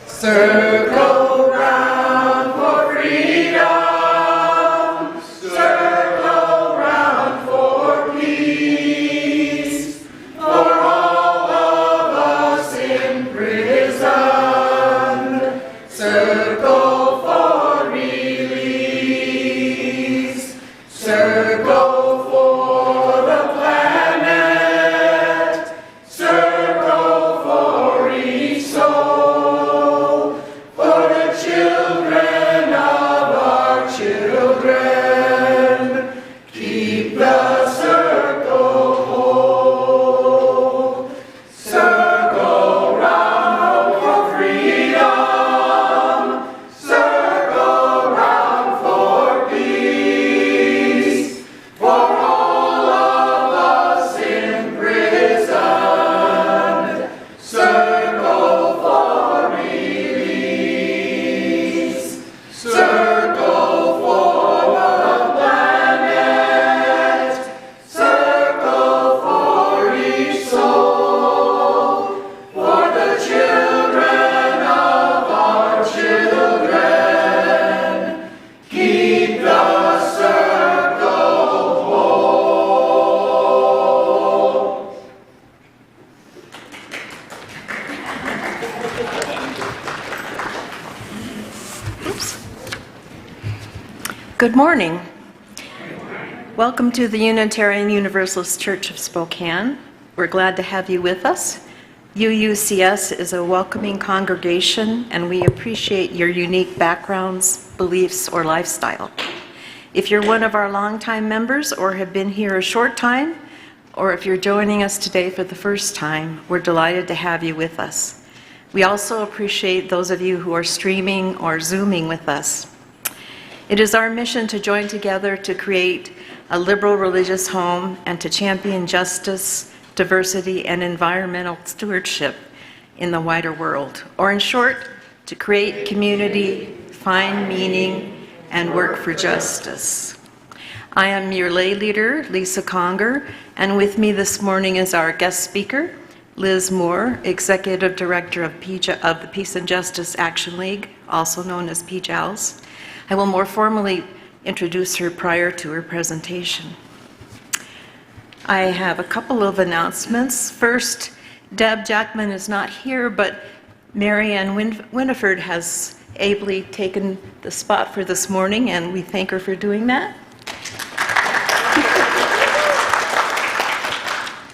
Circle round for freedom, circle round for peace, for all of us in prison, circle for release, circle for the planet, circle for each soul, for the children of our children. Keep the circle whole. Circle round for freedom, circle round for peace, for all of us in prison. Circle for release, circle for the planet, circle for each soul, for the children of our children. Keep the circle whole. Good morning. Welcome to the Unitarian Universalist Church of Spokane. We're glad to have you with us. UUCS is a welcoming congregation, and we appreciate your unique backgrounds, beliefs, or lifestyle. If you're one of our longtime members or have been here a short time, or if you're joining us today for the first time, we're delighted to have you with us. We also appreciate those of you who are streaming or Zooming with us. It is our mission to join together to create a liberal religious home and to champion justice, diversity, and environmental stewardship in the wider world. Or in short, to create community, find meaning, and work for justice. I am your lay leader, Lisa Conger, and with me this morning is our guest speaker, Liz Moore, Executive Director of the Peace and Justice Action League, also known as PJALS. I will more formally introduce her prior to her presentation. I have a couple of announcements. First, Deb Jackman is not here, but Marianne Winifred has ably taken the spot for this morning, and we thank her for doing that.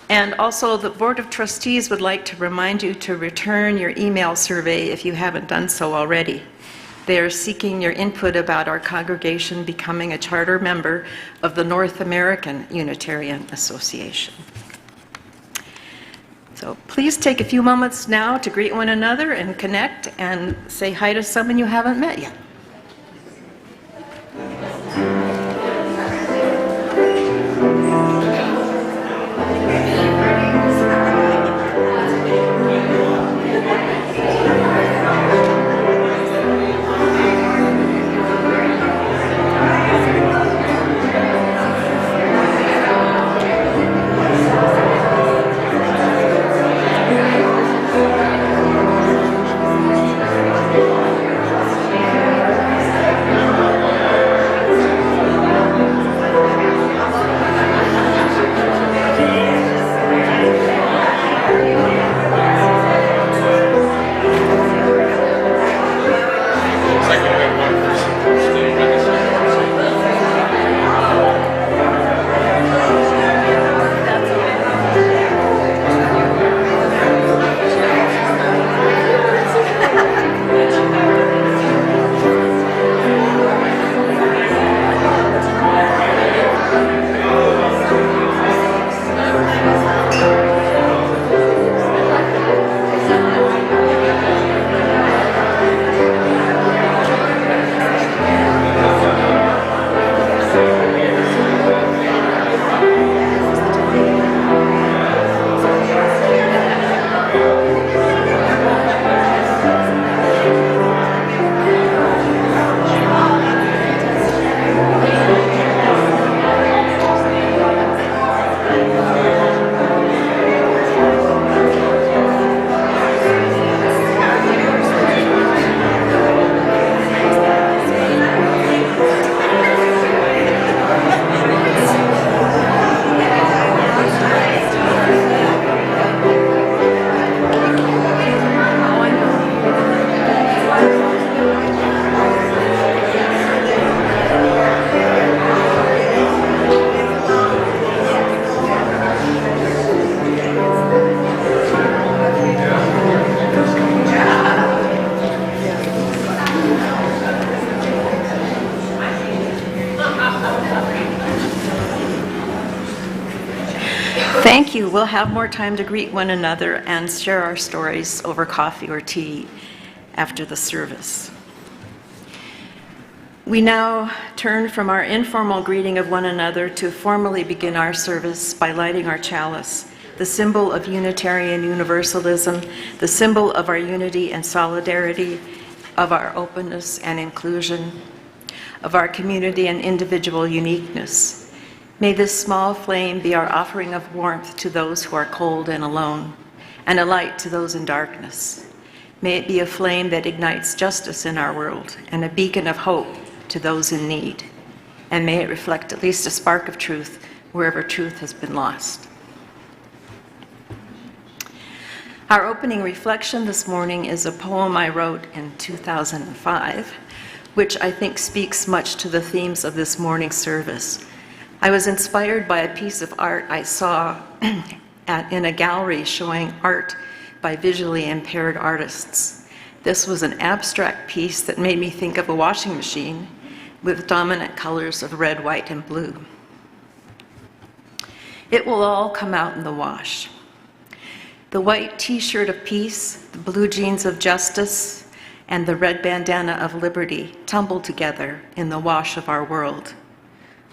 And also, the Board of Trustees would like to remind you to return your email survey if you haven't done so already. They are seeking your input about our congregation becoming a charter member of the North American Unitarian Association. So please take a few moments now to greet one another and connect and say hi to someone you haven't met yet. you. We'll have more time to greet one another and share our stories over coffee or tea after the service. We now turn from our informal greeting of one another to formally begin our service by lighting our chalice, the symbol of Unitarian Universalism, the symbol of our unity and solidarity, of our openness and inclusion, of our community and individual uniqueness. May this small flame be our offering of warmth to those who are cold and alone, and a light to those in darkness. May it be a flame that ignites justice in our world and a beacon of hope to those in need. And may it reflect at least a spark of truth wherever truth has been lost. Our opening reflection this morning is a poem I wrote in 2005, which I think speaks much to the themes of this morning's service. I was inspired by a piece of art I saw in a gallery showing art by visually impaired artists. This was an abstract piece that made me think of a washing machine with dominant colors of red, white, and blue. It will all come out in the wash. The white t-shirt of peace, the blue jeans of justice, and the red bandana of liberty tumble together in the wash of our world.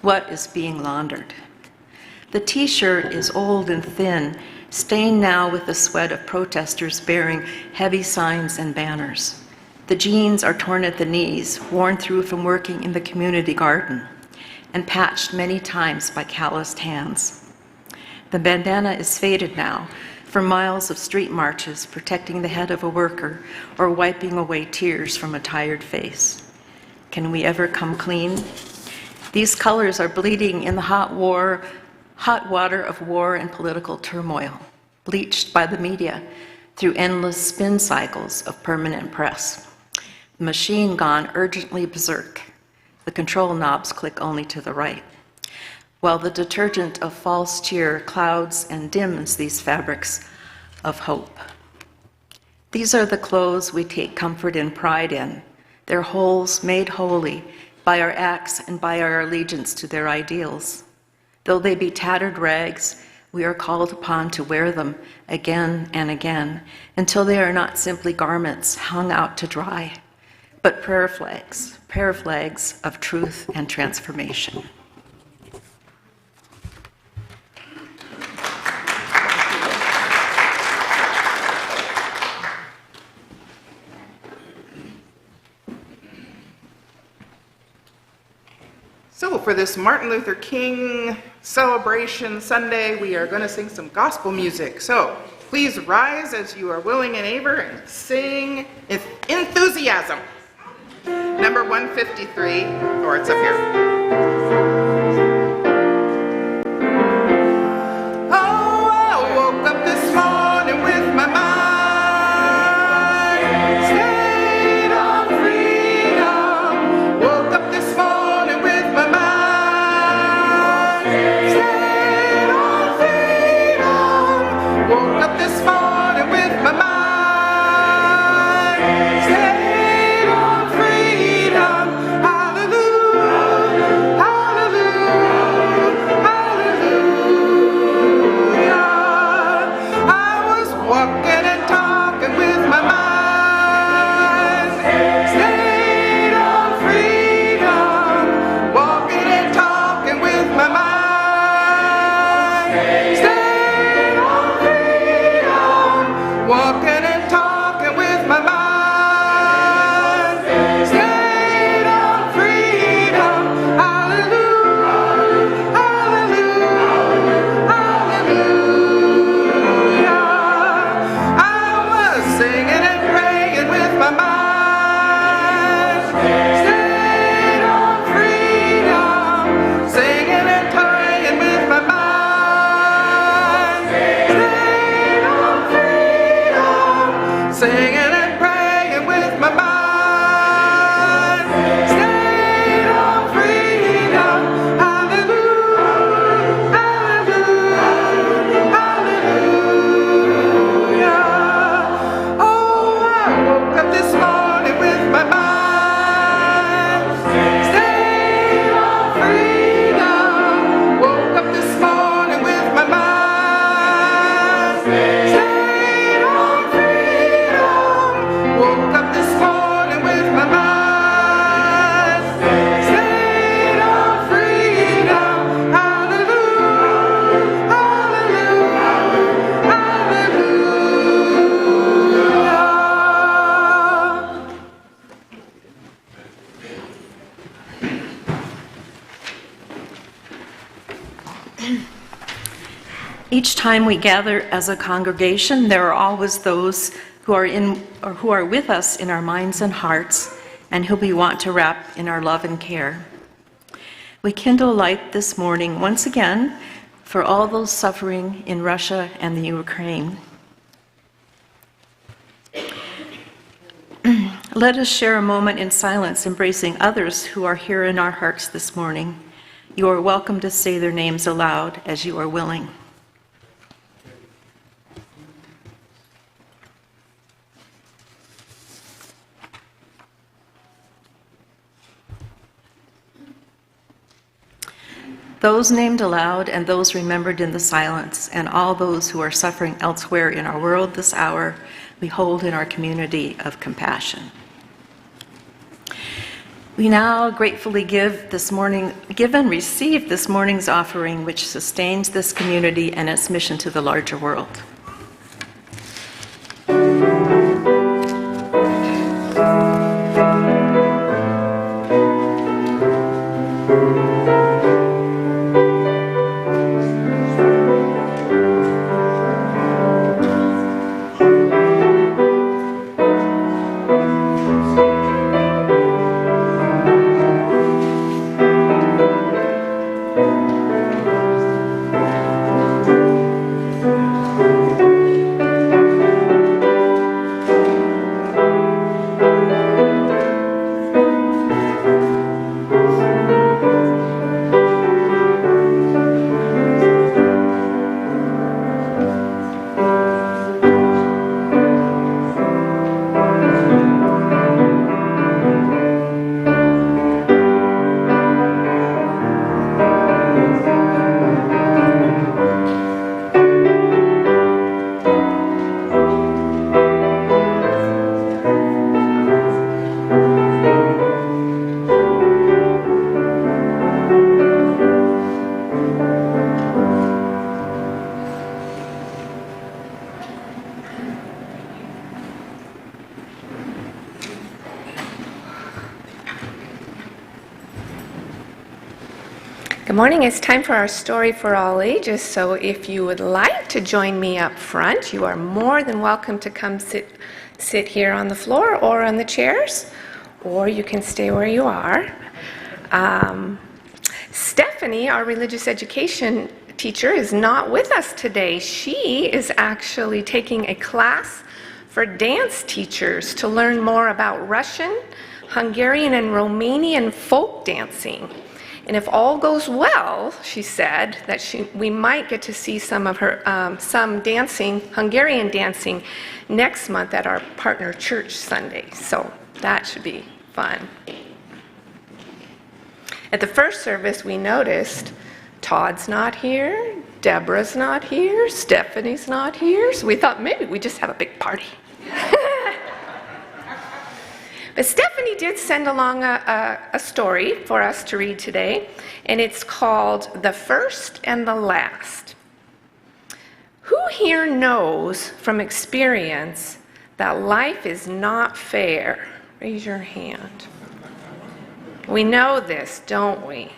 What is being laundered? The t-shirt is old and thin, stained now with the sweat of protesters bearing heavy signs and banners. The jeans are torn at the knees, worn through from working in the community garden, and patched many times by calloused hands. The bandana is faded now, from miles of street marches protecting the head of a worker or wiping away tears from a tired face. Can we ever come clean? These colors are bleeding in the hot water of war and political turmoil, bleached by the media through endless spin cycles of permanent press. The machine gone urgently berserk. The control knobs click only to the right, while the detergent of false cheer clouds and dims these fabrics of hope. These are the clothes we take comfort and pride in, their holes made holy by our acts and by our allegiance to their ideals. Though they be tattered rags, we are called upon to wear them again and again until they are not simply garments hung out to dry, but prayer flags of truth and transformation. So for this Martin Luther King celebration Sunday, we are going to sing some gospel music. So please rise as you are willing and able and sing with enthusiasm. Number 153, or it's up here. Each time we gather as a congregation, there are always those who are with us in our minds and hearts, and who we want to wrap in our love and care. We kindle light this morning once again for all those suffering in Russia and the Ukraine. Let us share a moment in silence, embracing others who are here in our hearts this morning. You are welcome to say their names aloud as you are willing. Those named aloud and those remembered in the silence, and all those who are suffering elsewhere in our world this hour, we hold in our community of compassion. We now gratefully give and receive this morning's offering, which sustains this community and its mission to the larger world. Good morning. It's time for our story for all ages. So if you would like to join me up front, you are more than welcome to come sit here on the floor or on the chairs, or you can stay where you are. Stephanie, our religious education teacher, is not with us today. She is actually taking a class for dance teachers to learn more about Russian, Hungarian, and Romanian folk dancing. And if all goes well, she said, that we might get to see some of her some dancing, Hungarian dancing, next month at our partner church Sunday. So that should be fun. At the first service, we noticed Todd's not here, Deborah's not here, Stephanie's not here. So we thought maybe we just have a big party. But Stephanie did send along a story for us to read today, and it's called The First and the Last. Who here knows from experience that life is not fair? Raise your hand. We know this, don't we?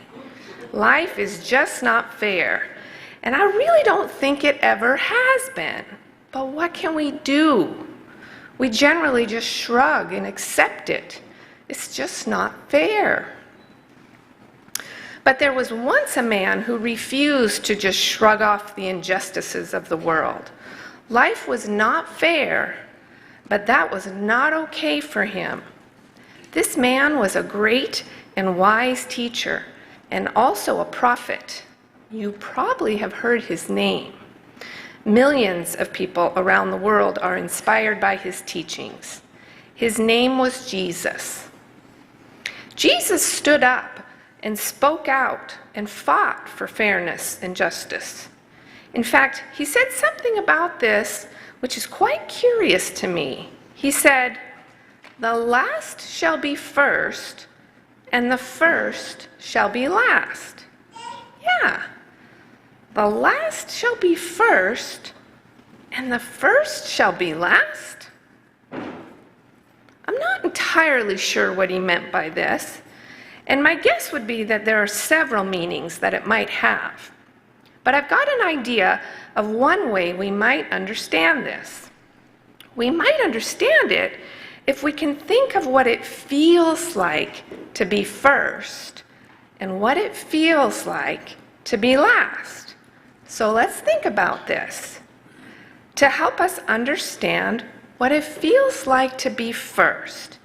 Life is just not fair, and I really don't think it ever has been. But what can we do? We generally just shrug and accept it. It's just not fair. But there was once a man who refused to just shrug off the injustices of the world. Life was not fair, but that was not okay for him. This man was a great and wise teacher and also a prophet. You probably have heard his name. Millions of people around the world are inspired by his teachings. His name was Jesus. Jesus stood up and spoke out and fought for fairness and justice. In fact, he said something about this which is quite curious to me. He said, "The last shall be first, and the first shall be last." Yeah. The last shall be first, and the first shall be last? I'm not entirely sure what he meant by this, and my guess would be that there are several meanings that it might have. But I've got an idea of one way we might understand this. We might understand it if we can think of what it feels like to be first and what it feels like to be last. So let's think about this. To help us understand what it feels like to be first,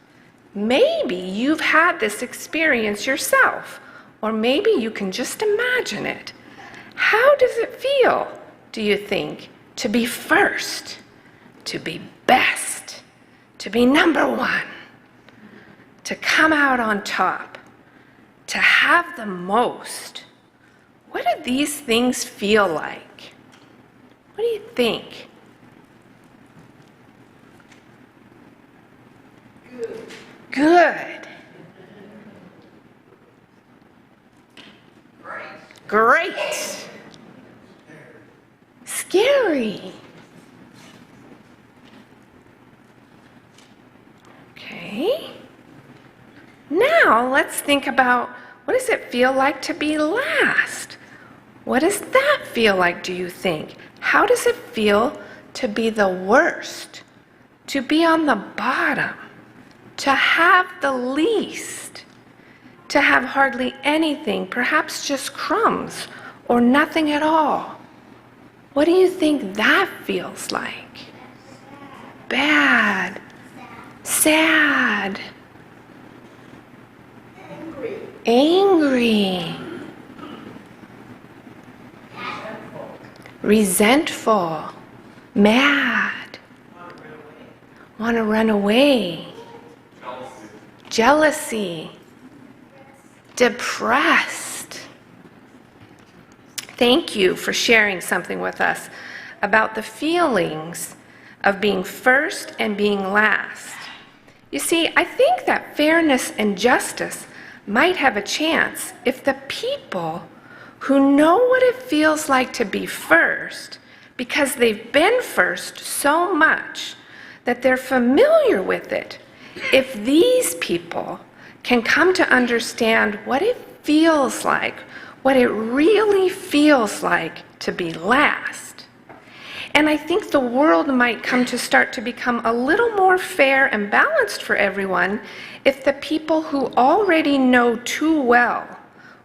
maybe you've had this experience yourself, or maybe you can just imagine it. How does it feel, do you think, to be first, to be best, to be number one, to come out on top, to have the most? What do these things feel like? What do you think? Good. Great. Scary. Okay. Now let's think about, what does it feel like to be last? What does that feel like, do you think? How does it feel to be the worst? To be on the bottom? To have the least? To have hardly anything, perhaps just crumbs or nothing at all? What do you think that feels like? Bad. Sad. Angry. Resentful. Mad. Want to run away. Jealousy. Depressed. Thank you for sharing something with us about the feelings of being first and being last. You see, I think that fairness and justice might have a chance if the people who know what it feels like to be first, because they've been first so much that they're familiar with it, if these people can come to understand what it feels like, what it really feels like to be last. And I think the world might come to start to become a little more fair and balanced for everyone if the people who already know too well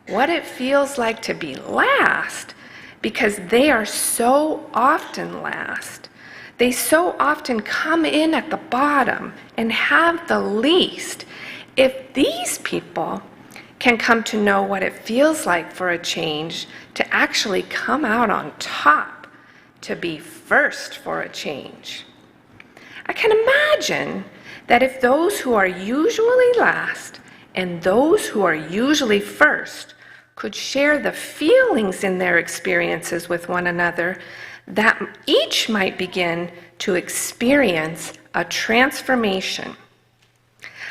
what it feels like to be last, because they are so often last, they so often come in at the bottom and have the least. If these people can come to know what it feels like for a change to actually come out on top, to be first for a change, I can imagine that if those who are usually last and those who are usually first could share the feelings in their experiences with one another, that each might begin to experience a transformation.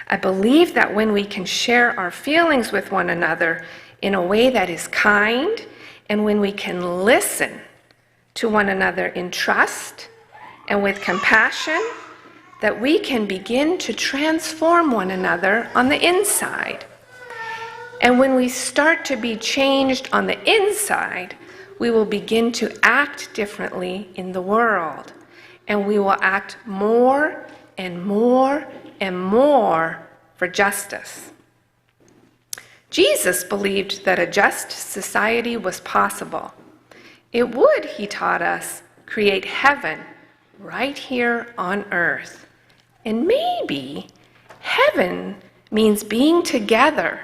I believe that when we can share our feelings with one another in a way that is kind, and when we can listen to one another in trust and with compassion, that we can begin to transform one another on the inside. And when we start to be changed on the inside, we will begin to act differently in the world. And we will act more and more and more for justice. Jesus believed that a just society was possible. It would, he taught us, create heaven right here on earth. And maybe heaven means being together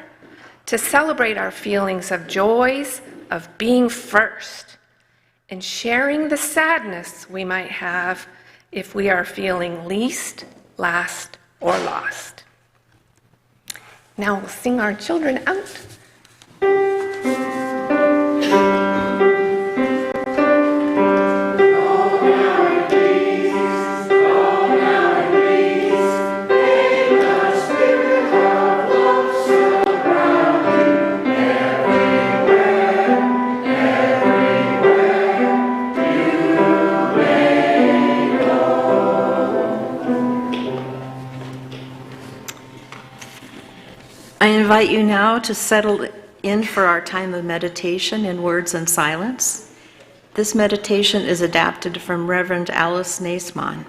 to celebrate our feelings of joys, of being first, and sharing the sadness we might have if we are feeling least, last, or lost. Now we'll sing our children out. I invite you now to settle in for our time of meditation in words and silence. This meditation is adapted from Reverend Alice Naisman.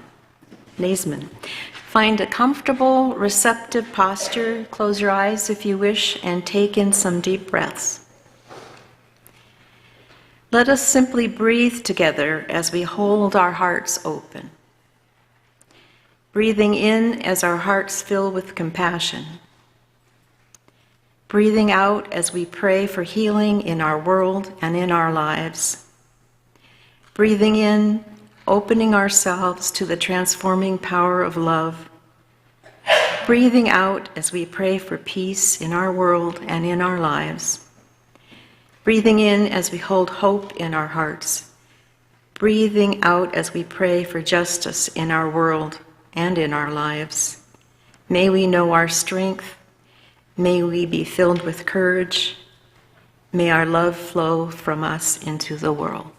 Find a comfortable, receptive posture, close your eyes if you wish, and take in some deep breaths. Let us simply breathe together as we hold our hearts open. Breathing in as our hearts fill with compassion. Breathing out as we pray for healing in our world and in our lives. Breathing in, opening ourselves to the transforming power of love. Breathing out as we pray for peace in our world and in our lives. Breathing in as we hold hope in our hearts. Breathing out as we pray for justice in our world and in our lives. May we know our strength. May we be filled with courage. May our love flow from us into the world.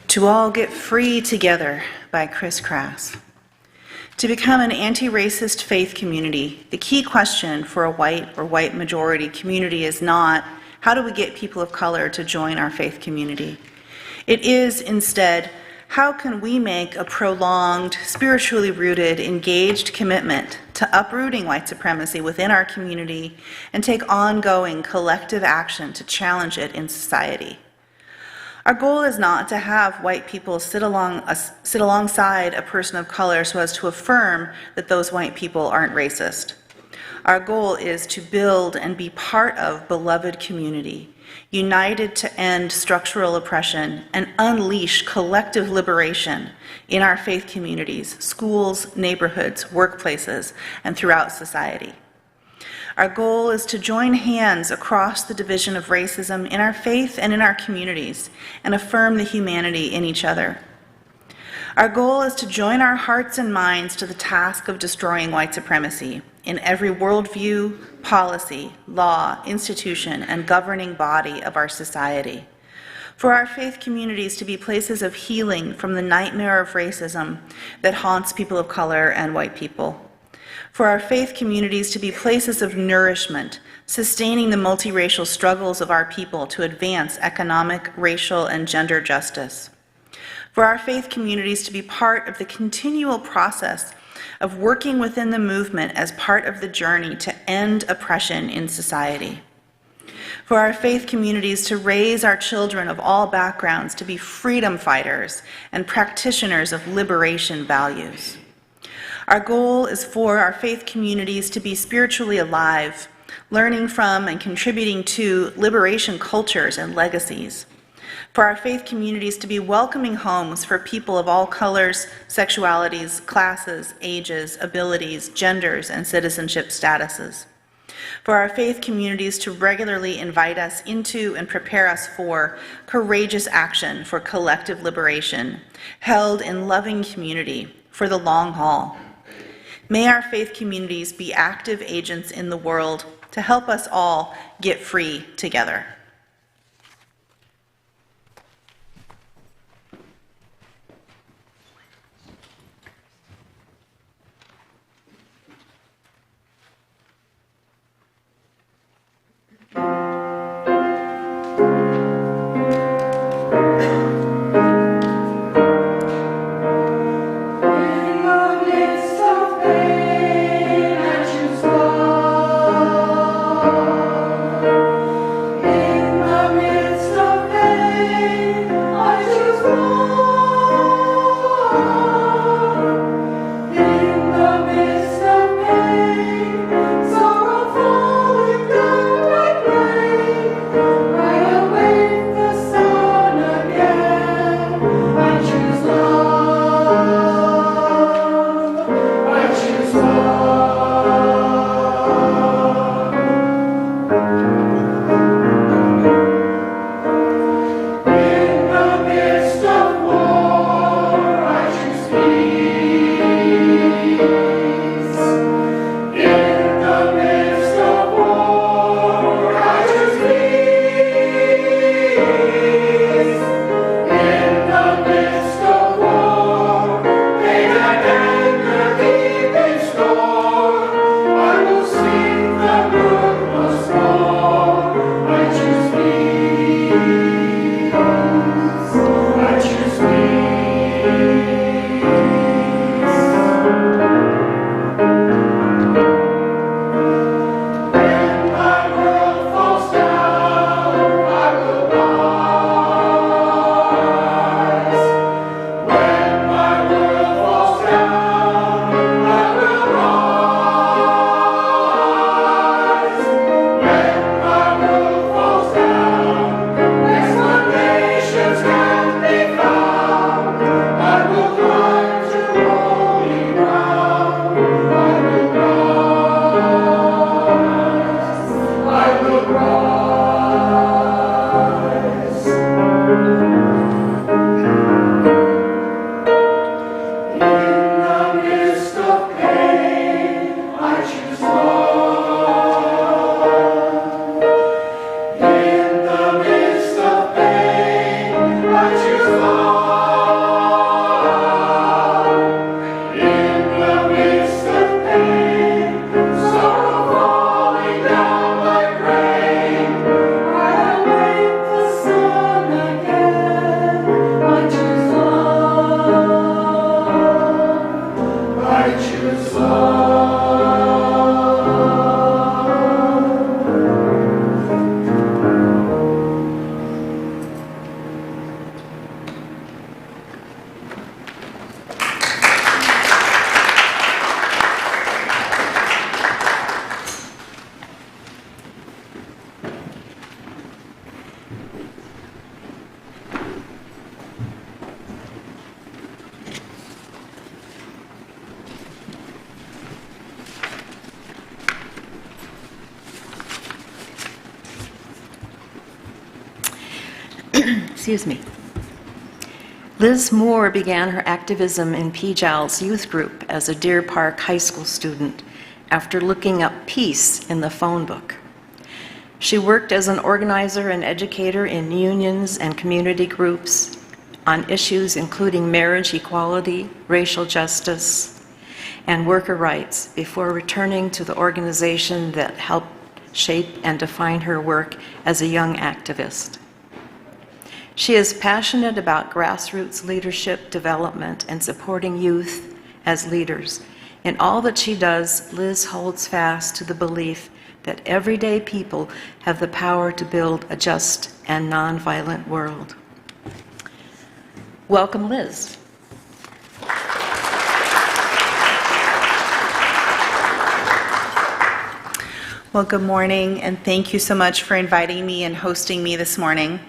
To all get free together by Chris Crass. To become an anti-racist faith community, the key question for a white or white majority community is not, how do we get people of color to join our faith community? It is instead, how can we make a prolonged, spiritually rooted, engaged commitment to uprooting white supremacy within our community and take ongoing collective action to challenge it in society? Our goal is not to have white people sit alongside a person of color so as to affirm that those white people aren't racist. Our goal is to build and be part of beloved community, united to end structural oppression and unleash collective liberation in our faith communities, schools, neighborhoods, workplaces, and throughout society. Our goal is to join hands across the division of racism in our faith and in our communities and affirm the humanity in each other. Our goal is to join our hearts and minds to the task of destroying white supremacy in every worldview, policy, law, institution, and governing body of our society. For our faith communities to be places of healing from the nightmare of racism that haunts people of color and white people. For our faith communities to be places of nourishment, sustaining the multiracial struggles of our people to advance economic, racial, and gender justice. For our faith communities to be part of the continual process of working within the movement as part of the journey to end oppression in society. For our faith communities to raise our children of all backgrounds to be freedom fighters and practitioners of liberation values. Our goal is for our faith communities to be spiritually alive, learning from and contributing to liberation cultures and legacies. For our faith communities to be welcoming homes for people of all colors, sexualities, classes, ages, abilities, genders, and citizenship statuses. For our faith communities to regularly invite us into and prepare us for courageous action for collective liberation, held in loving community for the long haul. May our faith communities be active agents in the world to help us all get free together. Liz Moore began her activism in PJALS youth group as a Deer Park High School student after looking up peace in the phone book. She worked as an organizer and educator in unions and community groups on issues including marriage equality, racial justice, and worker rights before returning to the organization that helped shape and define her work as a young activist. She is passionate about grassroots leadership development and supporting youth as leaders. In all that she does, Liz holds fast to the belief that everyday people have the power to build a just and nonviolent world. Welcome, Liz. Well, good morning, and thank you so much for inviting me and hosting me this morning.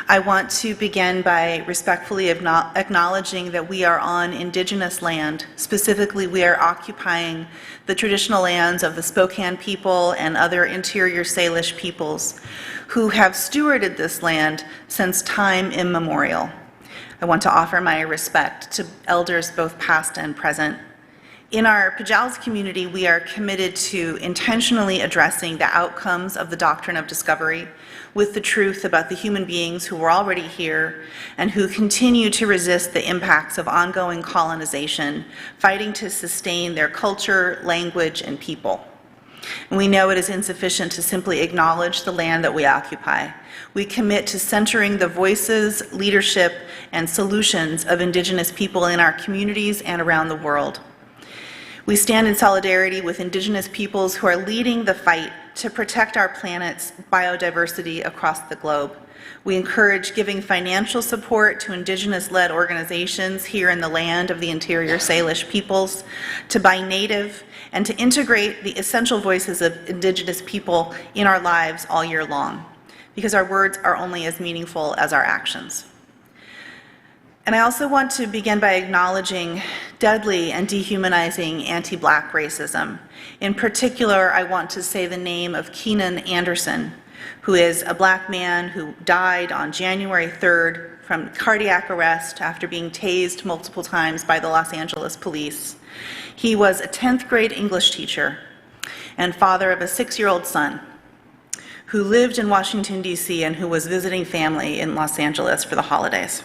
I want to begin by respectfully acknowledging that we are on Indigenous land. Specifically, we are occupying the traditional lands of the Spokane people and other interior Salish peoples who have stewarded this land since time immemorial. I want to offer my respect to elders both past and present. In our PJALS community, we are committed to intentionally addressing the outcomes of the doctrine of discovery with the truth about the human beings who were already here and who continue to resist the impacts of ongoing colonization, fighting to sustain their culture, language, and people. And we know it is insufficient to simply acknowledge the land that we occupy. We commit to centering the voices, leadership, and solutions of Indigenous people in our communities and around the world. We stand in solidarity with Indigenous peoples who are leading the fight to protect our planet's biodiversity across the globe. We encourage giving financial support to Indigenous-led organizations here in the land of the interior Salish peoples, to buy native, and to integrate the essential voices of Indigenous people in our lives all year long, because our words are only as meaningful as our actions. And I also want to begin by acknowledging deadly and dehumanizing anti-Black racism. In particular, I want to say the name of Keenan Anderson, who is a Black man who died on January 3rd from cardiac arrest after being tased multiple times by the Los Angeles police. He was a 10th grade English teacher and father of a 6-year-old son who lived in Washington, D.C. and who was visiting family in Los Angeles for the holidays.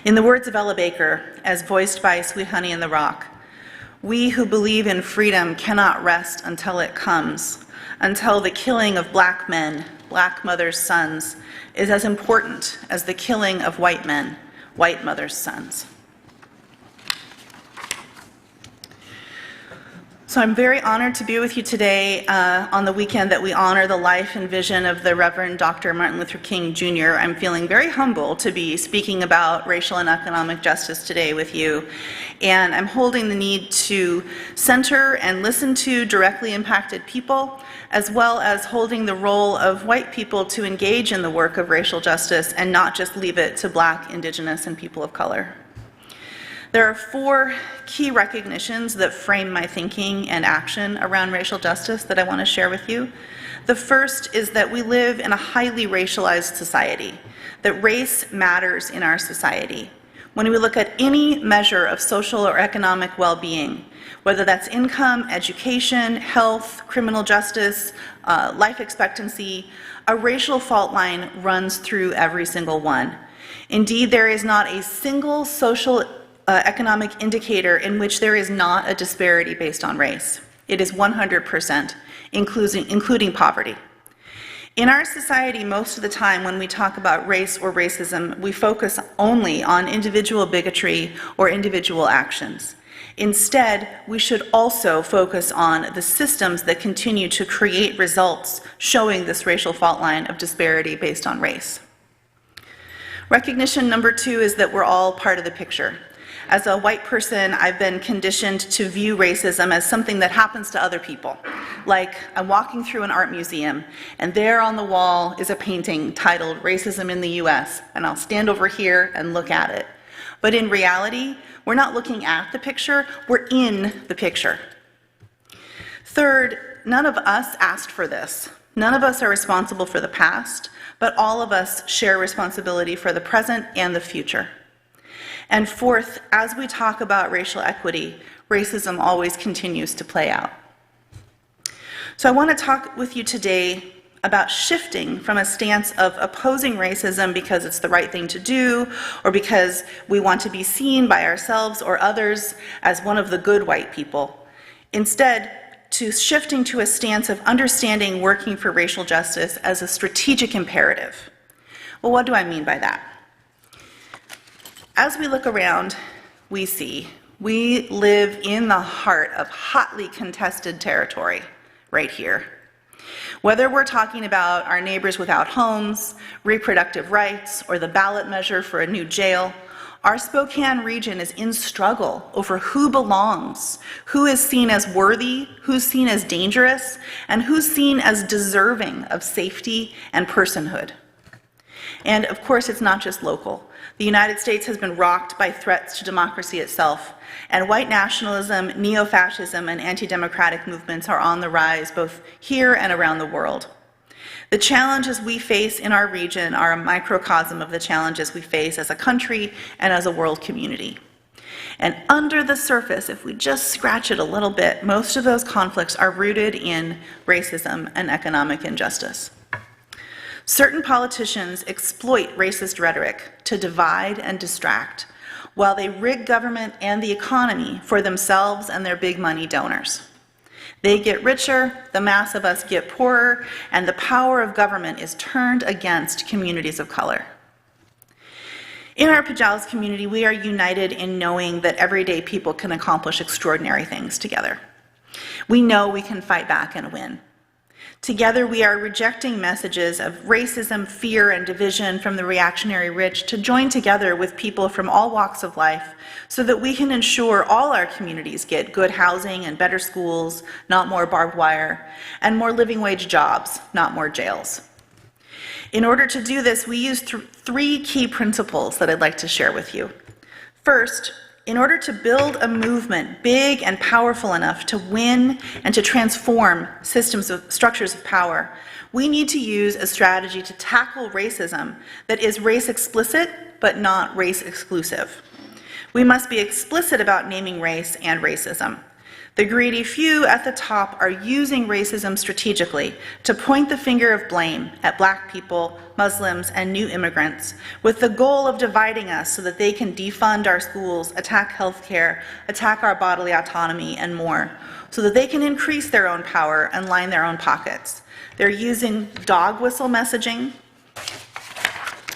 In the words of Ella Baker, as voiced by Sweet Honey in the Rock, we who believe in freedom cannot rest until it comes, until the killing of Black men, Black mothers' sons, is as important as the killing of white men, white mothers' sons. So I'm very honored to be with you today on the weekend that we honor the life and vision of the Reverend Dr. Martin Luther King Jr. I'm feeling very humble to be speaking about racial and economic justice today with you. And I'm holding the need to center and listen to directly impacted people, as well as holding the role of white people to engage in the work of racial justice and not just leave it to Black, Indigenous, and people of color. There are 4 key recognitions that frame my thinking and action around racial justice that I want to share with you. The first is that we live in a highly racialized society, that race matters in our society. When we look at any measure of social or economic well-being, whether that's income, education, health, criminal justice, life expectancy, a racial fault line runs through every single one. Indeed, there is not a single social economic indicator in which there is not a disparity based on race. It is 100%, including poverty. In our society, most of the time when we talk about race or racism, we focus only on individual bigotry or individual actions. Instead, we should also focus on the systems that continue to create results showing this racial fault line of disparity based on race. Recognition number 2 is that we're all part of the picture. As a white person, I've been conditioned to view racism as something that happens to other people. Like, I'm walking through an art museum, and there on the wall is a painting titled "Racism in the US," and I'll stand over here and look at it. But in reality, we're not looking at the picture, we're in the picture. Third, none of us asked for this. None of us are responsible for the past, but all of us share responsibility for the present and the future. And fourth, as we talk about racial equity, racism always continues to play out. So I want to talk with you today about shifting from a stance of opposing racism because it's the right thing to do, or because we want to be seen by ourselves or others as one of the good white people. Instead, to shifting to a stance of understanding working for racial justice as a strategic imperative. Well, what do I mean by that? As we look around, we see we live in the heart of hotly contested territory right here. Whether we're talking about our neighbors without homes, reproductive rights, or the ballot measure for a new jail, our Spokane region is in struggle over who belongs, who is seen as worthy, who's seen as dangerous, and who's seen as deserving of safety and personhood. And of course, it's not just local. The United States has been rocked by threats to democracy itself, and white nationalism, neo-fascism, and antidemocratic movements are on the rise both here and around the world. The challenges we face in our region are a microcosm of the challenges we face as a country and as a world community. And under the surface, if we just scratch it a little bit, most of those conflicts are rooted in racism and economic injustice. Certain politicians exploit racist rhetoric to divide and distract, while they rig government and the economy for themselves and their big money donors. They get richer, the mass of us get poorer, and the power of government is turned against communities of color. In our PJALS community, we are united in knowing that everyday people can accomplish extraordinary things together. We know we can fight back and win. Together, we are rejecting messages of racism, fear, and division from the reactionary rich to join together with people from all walks of life so that we can ensure all our communities get good housing and better schools, not more barbed wire, and more living wage jobs, not more jails. In order to do this, we use three key principles that I'd like to share with you. First, in order to build a movement big and powerful enough to win and to transform structures of power, we need to use a strategy to tackle racism that is race explicit but not race exclusive. We must be explicit about naming race and racism. The greedy few at the top are using racism strategically to point the finger of blame at Black people, Muslims, and new immigrants, with the goal of dividing us so that they can defund our schools, attack healthcare, attack our bodily autonomy, and more, so that they can increase their own power and line their own pockets. They're using dog whistle messaging,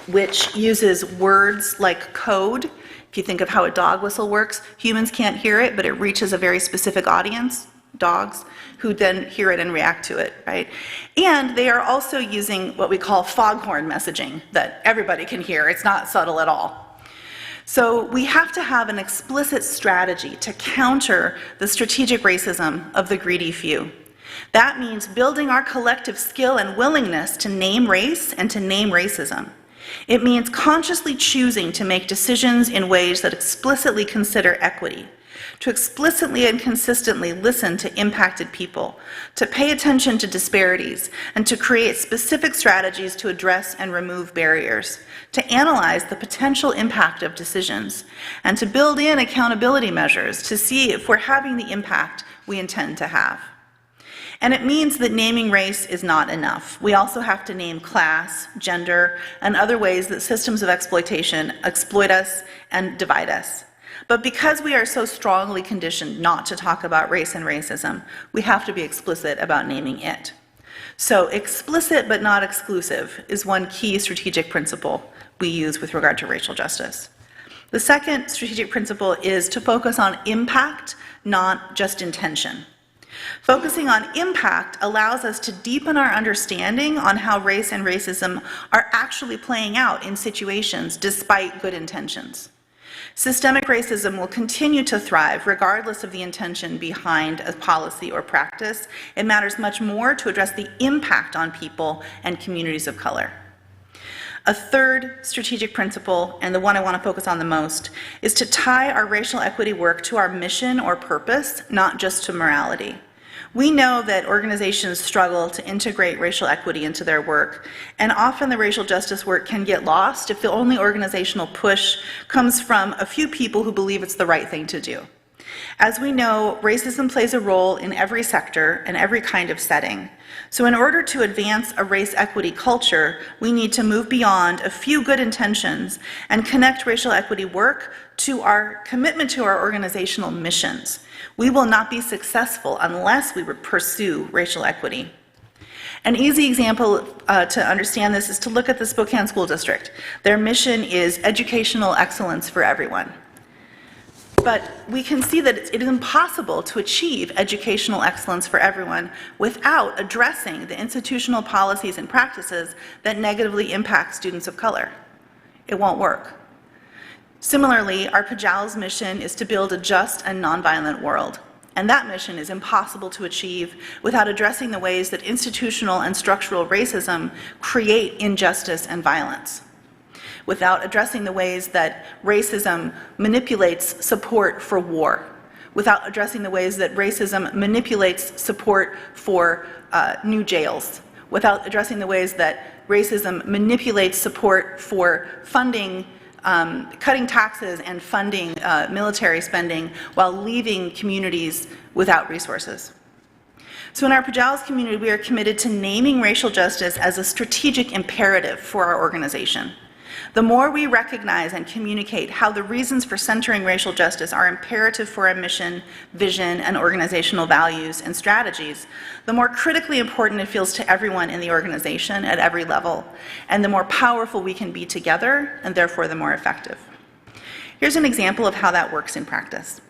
which uses words like code. If you think of how a dog whistle works, humans can't hear it, but it reaches a very specific audience, dogs, who then hear it and react to it, right? And they are also using what we call foghorn messaging that everybody can hear. It's not subtle at all. So we have to have an explicit strategy to counter the strategic racism of the greedy few. That means building our collective skill and willingness to name race and to name racism. It means consciously choosing to make decisions in ways that explicitly consider equity, to explicitly and consistently listen to impacted people, to pay attention to disparities, and to create specific strategies to address and remove barriers, to analyze the potential impact of decisions, and to build in accountability measures to see if we're having the impact we intend to have. And it means that naming race is not enough. We also have to name class, gender, and other ways that systems of exploitation exploit us and divide us. But because we are so strongly conditioned not to talk about race and racism, we have to be explicit about naming it. So explicit but not exclusive is one key strategic principle we use with regard to racial justice. The second strategic principle is to focus on impact, not just intention. Focusing on impact allows us to deepen our understanding on how race and racism are actually playing out in situations despite good intentions. Systemic racism will continue to thrive regardless of the intention behind a policy or practice. It matters much more to address the impact on people and communities of color. A third strategic principle, and the one I want to focus on the most, is to tie our racial equity work to our mission or purpose, not just to morality. We know that organizations struggle to integrate racial equity into their work, and often the racial justice work can get lost if the only organizational push comes from a few people who believe it's the right thing to do. As we know, racism plays a role in every sector and every kind of setting. So in order to advance a race equity culture, we need to move beyond a few good intentions and connect racial equity work to our commitment to our organizational missions. We will not be successful unless we pursue racial equity. An easy example to understand this is to look at the Spokane School District. Their mission is educational excellence for everyone. But we can see that it is impossible to achieve educational excellence for everyone without addressing the institutional policies and practices that negatively impact students of color. It won't work. Similarly, our PJALS mission is to build a just and nonviolent world. And that mission is impossible to achieve without addressing the ways that institutional and structural racism create injustice and violence, without addressing the ways that racism manipulates support for war, without addressing the ways that racism manipulates support for new jails, without addressing the ways that racism manipulates support for funding, cutting taxes and funding military spending while leaving communities without resources. So in our PJALS community, we are committed to naming racial justice as a strategic imperative for our organization. The more we recognize and communicate how the reasons for centering racial justice are imperative for our mission, vision, and organizational values and strategies, the more critically important it feels to everyone in the organization at every level, and the more powerful we can be together, and therefore the more effective. Here's an example of how that works in practice.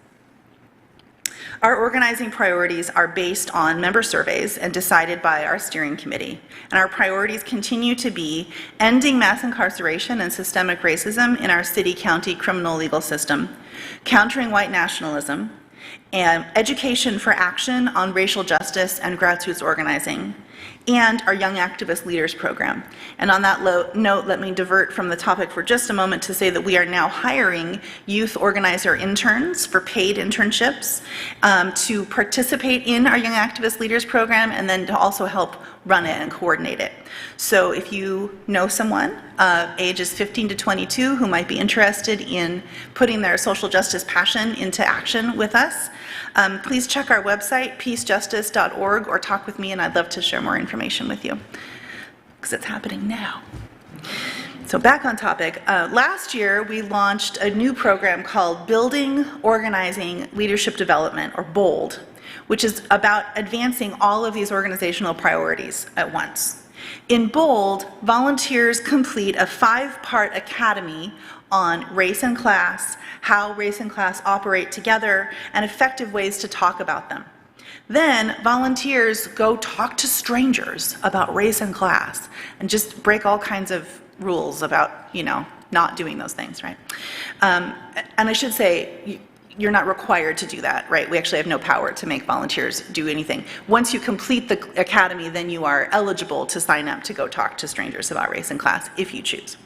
Our organizing priorities are based on member surveys and decided by our steering committee. And our priorities continue to be ending mass incarceration and systemic racism in our city, county, criminal legal system, countering white nationalism, and education for action on racial justice and grassroots organizing, and our Young Activist Leaders Program. And on that note, let me divert from the topic for just a moment to say that we are now hiring youth organizer interns for paid internships to participate in our Young Activist Leaders Program and then to also help run it and coordinate it. So if you know someone ages 15 to 22 who might be interested in putting their social justice passion into action with us, please check our website, peacejustice.org, or talk with me, and I'd love to share more information with you, because it's happening now. So back on topic, last year we launched a new program called Building, Organizing, Leadership Development, or BOLD, which is about advancing all of these organizational priorities at once. In BOLD, volunteers complete a 5-part academy on race and class, how race and class operate together, and effective ways to talk about them. Then volunteers go talk to strangers about race and class and just break all kinds of rules about, not doing those things, right? And I should say, you're not required to do that, right? We actually have no power to make volunteers do anything. Once you complete the academy, then you are eligible to sign up to go talk to strangers about race and class if you choose.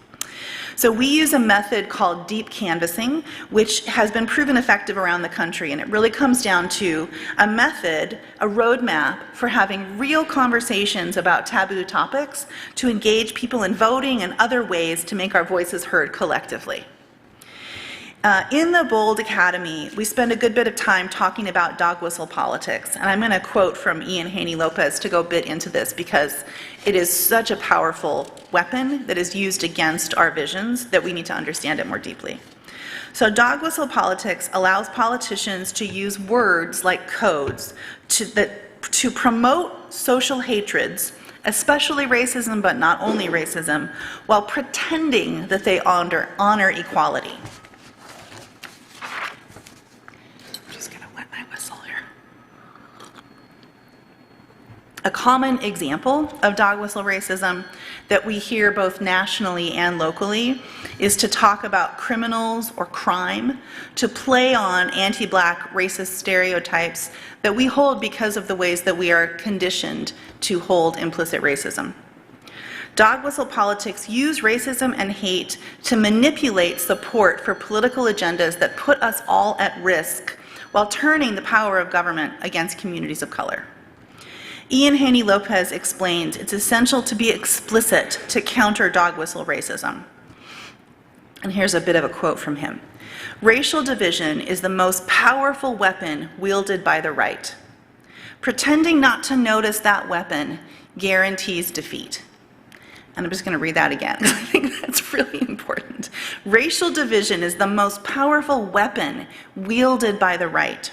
So we use a method called deep canvassing, which has been proven effective around the country, and it really comes down to a method, a roadmap for having real conversations about taboo topics to engage people in voting and other ways to make our voices heard collectively. In the BOLD Academy, we spend a good bit of time talking about dog whistle politics, and I'm going to quote from Ian Haney-Lopez to go a bit into this because it is such a powerful weapon that is used against our visions that we need to understand it more deeply. So dog whistle politics allows politicians to use words like codes to promote social hatreds, especially racism, but not only racism, while pretending that they honor equality. A common example of dog whistle racism that we hear both nationally and locally is to talk about criminals or crime, to play on anti-Black racist stereotypes that we hold because of the ways that we are conditioned to hold implicit racism. Dog whistle politics use racism and hate to manipulate support for political agendas that put us all at risk while turning the power of government against communities of color. Ian Haney Lopez explains it's essential to be explicit to counter dog whistle racism. And here's a bit of a quote from him. "Racial division is the most powerful weapon wielded by the right. Pretending not to notice that weapon guarantees defeat." And I'm just going to read that again because I think that's really important. "Racial division is the most powerful weapon wielded by the right.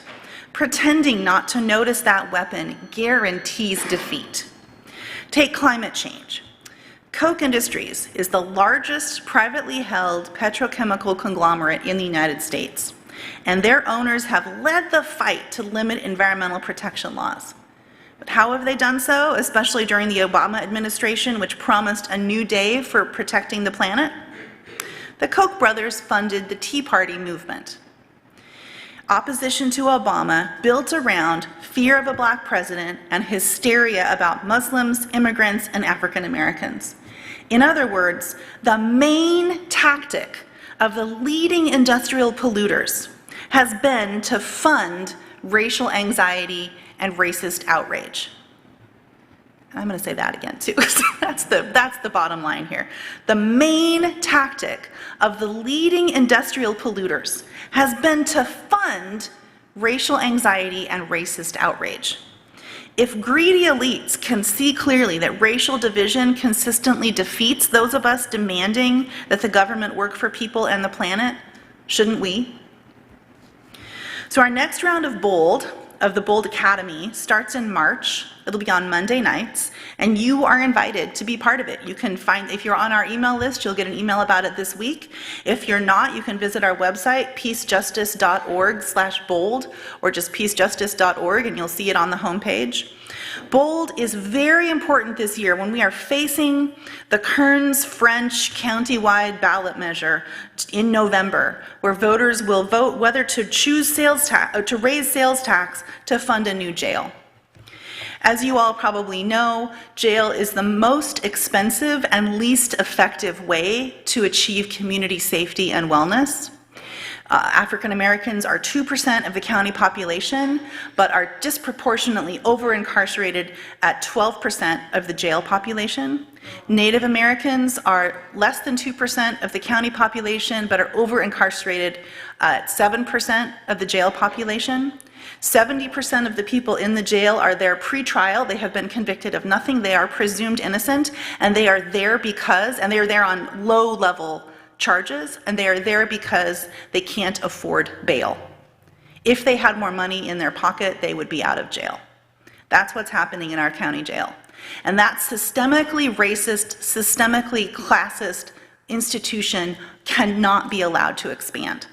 Pretending not to notice that weapon guarantees defeat." Take climate change. Koch Industries is the largest privately held petrochemical conglomerate in the United States, and their owners have led the fight to limit environmental protection laws. But how have they done so, especially during the Obama administration, which promised a new day for protecting the planet? The Koch brothers funded the Tea Party movement. Opposition to Obama built around fear of a black president and hysteria about Muslims, immigrants, and African Americans. In other words, the main tactic of the leading industrial polluters has been to fund racial anxiety and racist outrage. I'm going to say that again too. So that's the bottom line here. The main tactic of the leading industrial polluters has been to fund racial anxiety and racist outrage. If greedy elites can see clearly that racial division consistently defeats those of us demanding that the government work for people and the planet, shouldn't we? So our next round of the Bold Academy starts in March. It'll be on Monday nights, and you are invited to be part of it. You can find, if you're on our email list, you'll get an email about it this week. If you're not, you can visit our website, peacejustice.org/bold, or just peacejustice.org, and you'll see it on the homepage. Bold is very important this year when we are facing the Kearns French countywide ballot measure in November, where voters will vote whether to choose to raise sales tax to fund a new jail. As you all probably know, jail is the most expensive and least effective way to achieve community safety and wellness. African Americans are 2% of the county population, but are disproportionately over-incarcerated at 12% of the jail population. Native Americans are less than 2% of the county population, but are over-incarcerated at 7% of the jail population. 70% of the people in the jail are there pre-trial. They have been convicted of nothing. They are presumed innocent, and they are there and they are there on low-level charges, and they are there because they can't afford bail. If they had more money in their pocket, they would be out of jail. That's what's happening in our county jail. And that systemically racist, systemically classist institution cannot be allowed to expand.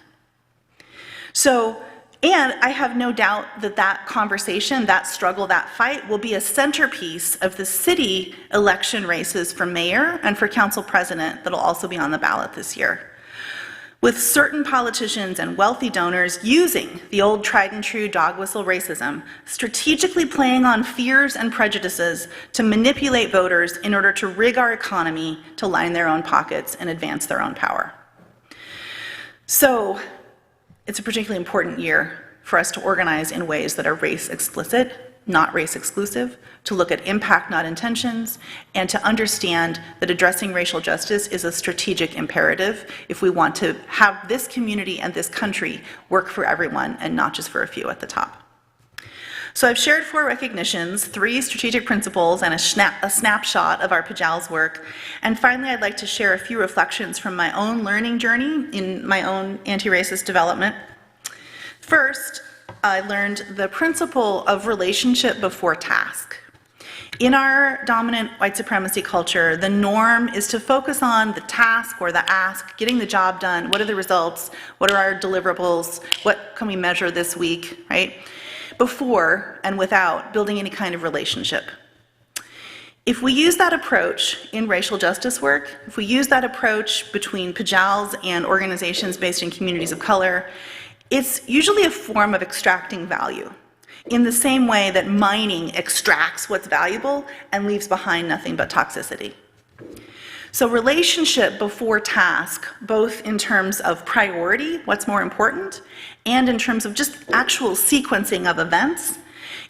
And I have no doubt that that conversation, that struggle, that fight will be a centerpiece of the city election races for mayor and for council president that'll also be on the ballot this year. With certain politicians and wealthy donors using the old tried and true dog whistle racism, strategically playing on fears and prejudices to manipulate voters in order to rig our economy to line their own pockets and advance their own power. So, it's a particularly important year for us to organize in ways that are race explicit, not race exclusive, to look at impact, not intentions, and to understand that addressing racial justice is a strategic imperative if we want to have this community and this country work for everyone and not just for a few at the top. So I've shared 4 recognitions, 3 strategic principles, and a snapshot of our PJALS work. And finally, I'd like to share a few reflections from my own learning journey in my own anti-racist development. First, I learned the principle of relationship before task. In our dominant white supremacy culture, the norm is to focus on the task or the ask, getting the job done. What are the results? What are our deliverables? What can we measure this week, right? Before and without building any kind of relationship. If we use that approach in racial justice work, if we use that approach between PJALS and organizations based in communities of color, it's usually a form of extracting value, in the same way that mining extracts what's valuable and leaves behind nothing but toxicity. So relationship before task, both in terms of priority, what's more important, and in terms of just actual sequencing of events,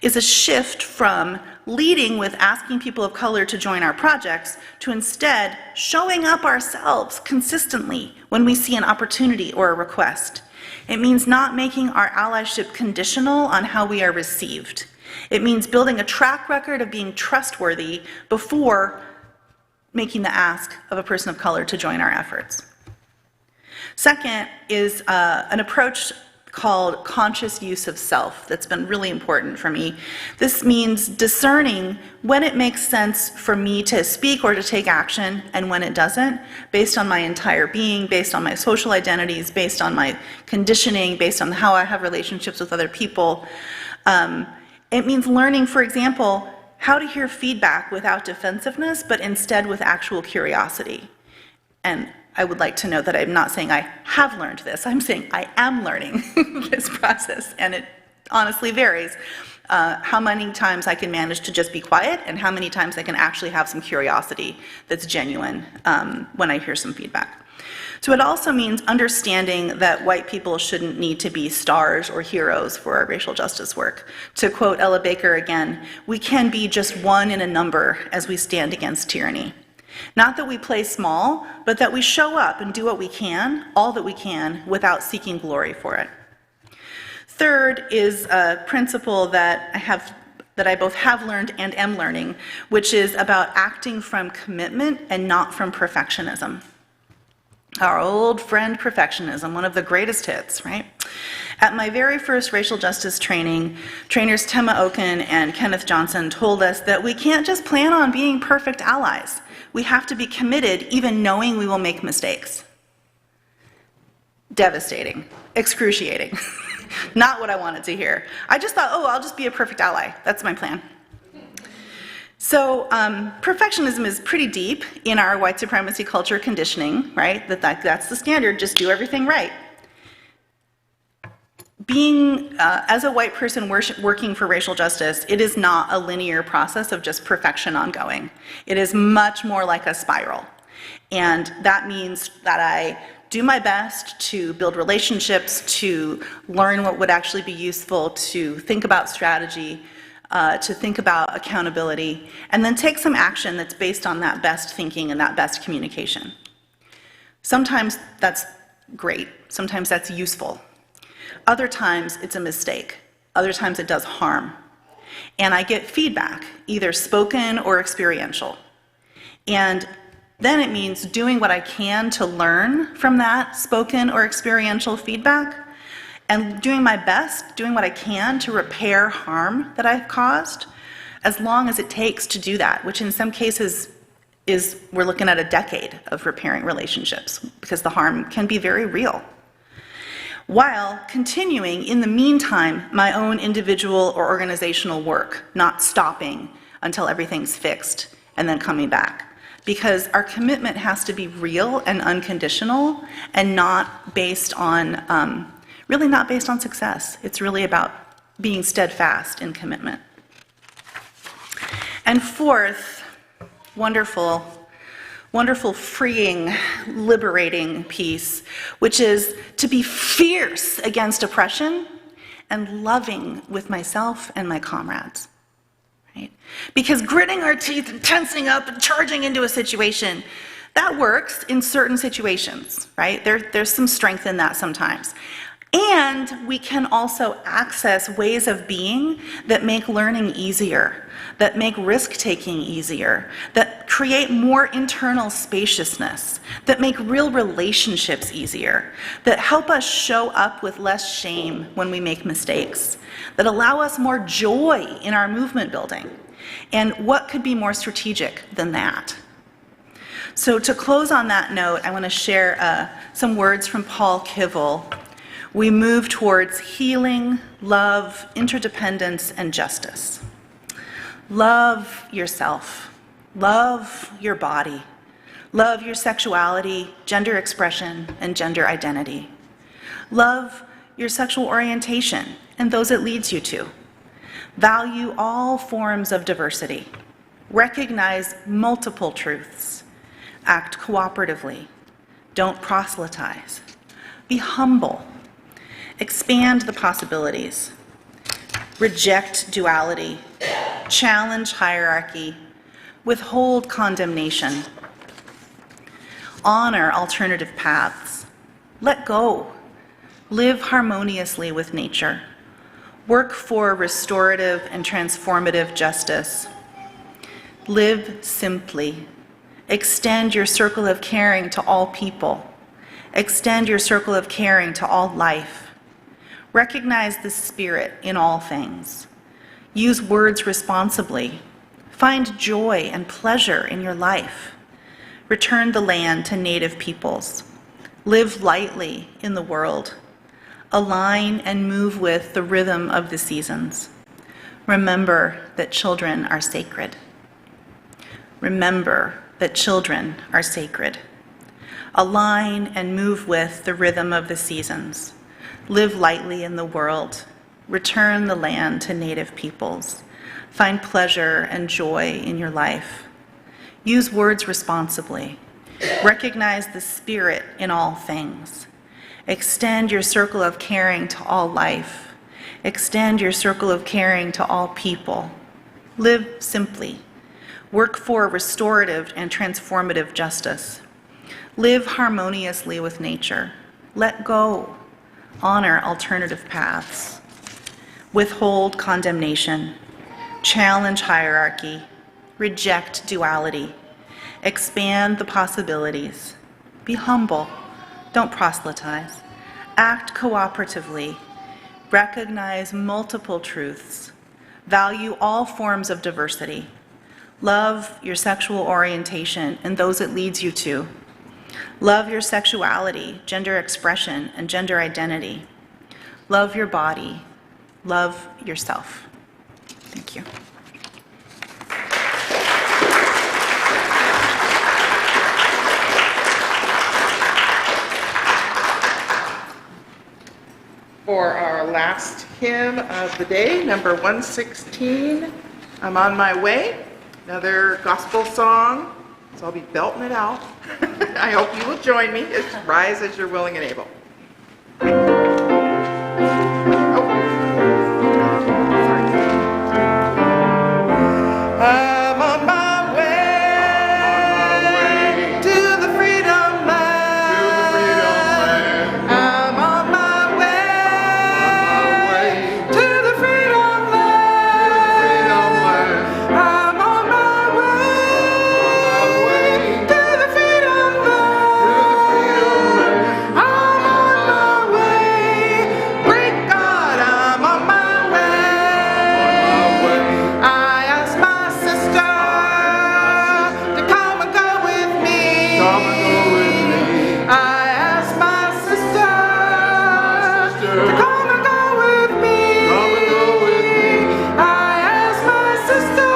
is a shift from leading with asking people of color to join our projects, to instead showing up ourselves consistently when we see an opportunity or a request. It means not making our allyship conditional on how we are received. It means building a track record of being trustworthy before making the ask of a person of color to join our efforts. Second is an approach called conscious use of self that's been really important for me. This means discerning when it makes sense for me to speak or to take action and when it doesn't, based on my entire being, based on my social identities, based on my conditioning, based on how I have relationships with other people. It means learning, for example, how to hear feedback without defensiveness, but instead with actual curiosity. And I would like to note that I'm not saying I have learned this, I'm saying I am learning this process, and it honestly varies. How many times I can manage to just be quiet, and how many times I can actually have some curiosity that's genuine when I hear some feedback. So it also means understanding that white people shouldn't need to be stars or heroes for our racial justice work. To quote Ella Baker again, we can be just one in a number as we stand against tyranny. Not that we play small, but that we show up and do what we can, all that we can, without seeking glory for it. Third is a principle that I both have learned and am learning, which is about acting from commitment and not from perfectionism. Our old friend perfectionism, one of the greatest hits, right? At my very first racial justice training, trainers Tema Oken and Kenneth Johnson told us that we can't just plan on being perfect allies. We have to be committed even knowing we will make mistakes. Devastating, excruciating, not what I wanted to hear. I just thought, I'll just be a perfect ally. That's my plan. So perfectionism is pretty deep in our white supremacy culture conditioning, right? That's the standard, just do everything right. Being, as a white person working for racial justice, it is not a linear process of just perfection ongoing. It is much more like a spiral. And that means that I do my best to build relationships, to learn what would actually be useful, to think about strategy, to think about accountability, and then take some action that's based on that best thinking and that best communication. Sometimes that's great, sometimes that's useful. Other times it's a mistake. Other times it does harm. And I get feedback, either spoken or experiential. And then it means doing what I can to learn from that spoken or experiential feedback, and doing my best, doing what I can to repair harm that I've caused, as long as it takes to do that, which in some cases we're looking at a decade of repairing relationships, because the harm can be very real. While continuing, in the meantime, my own individual or organizational work, not stopping until everything's fixed and then coming back. Because our commitment has to be real and unconditional and not based on, really not based on success. It's really about being steadfast in commitment. And fourth, wonderful, freeing, liberating piece, which is to be fierce against oppression and loving with myself and my comrades. Right? Because gritting our teeth and tensing up and charging into a situation, that works in certain situations, right? There's some strength in that sometimes. And we can also access ways of being that make learning easier, that make risk-taking easier, that create more internal spaciousness, that make real relationships easier, that help us show up with less shame when we make mistakes, that allow us more joy in our movement building. And what could be more strategic than that? So to close on that note, I want to share some words from Paul Kivel. We move towards healing, love, interdependence, and justice. Love yourself. Love your body. Love your sexuality, gender expression, and gender identity. Love your sexual orientation and those it leads you to. Value all forms of diversity. Recognize multiple truths. Act cooperatively. Don't proselytize. Be humble. Expand the possibilities. Reject duality. challenge hierarchy, withhold condemnation, honor alternative paths, let go, live harmoniously with nature, work for restorative and transformative justice, live simply, extend your circle of caring to all people, extend your circle of caring to all life, recognize the spirit in all things, use words responsibly, find joy and pleasure in your life, return the land to native peoples, live lightly in the world, align and move with the rhythm of the seasons. Remember that children are sacred. Remember that children are sacred. Align and move with the rhythm of the seasons. Live lightly in the world. Return the land to native peoples. Find pleasure and joy in your life. Use words responsibly. Recognize the spirit in all things. Extend your circle of caring to all life. Extend your circle of caring to all people. Live simply. Work for restorative and transformative justice. Live harmoniously with nature. Let go. Honor alternative paths. Withhold condemnation. Challenge hierarchy. Reject duality. Expand the possibilities. Be humble. Don't proselytize. Act cooperatively. Recognize multiple truths. Value all forms of diversity. Love your sexual orientation and those it leads you to. Love your sexuality, gender expression, and gender identity. Love your body. Love yourself. Thank you. For our last hymn of the day, number 116, I'm on my way. Another gospel song, so I'll be belting it out. I hope you will join me. It's Rise as You're Willing and Able. I'm on my way to the freedom land. I'm on my way to the freedom land. I'm on my way to the freedom land. I'm on my way. Great God, I'm on my way. I asked my sister to come and go with me. I asked my sister to come and go with me. I asked my sister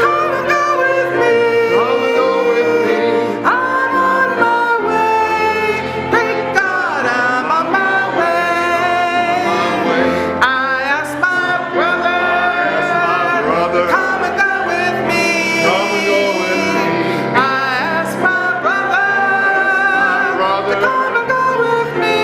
come and go with me. I'm on my way. Great God, I'm on my way. I asked my brother come and go with me. I asked my brother to come and go with me.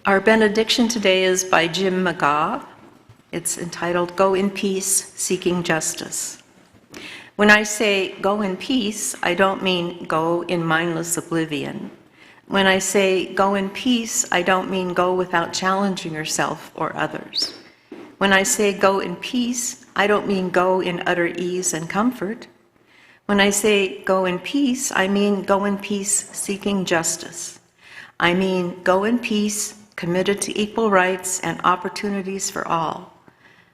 Our benediction today is by Jim McGaw. It's entitled, Go in Peace, Seeking Justice. When I say go in peace, I don't mean go in mindless oblivion. When I say go in peace, I don't mean go without challenging yourself or others. When I say go in peace, I don't mean go in utter ease and comfort. When I say go in peace, I mean go in peace seeking justice. I mean go in peace committed to equal rights and opportunities for all.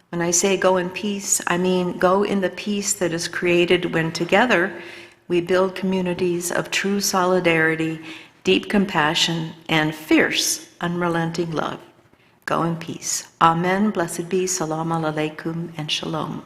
When I say go in peace, I mean go in the peace that is created when together we build communities of true solidarity, deep compassion, and fierce, unrelenting love. Go in peace. Amen. Blessed be. Salam alaikum and shalom.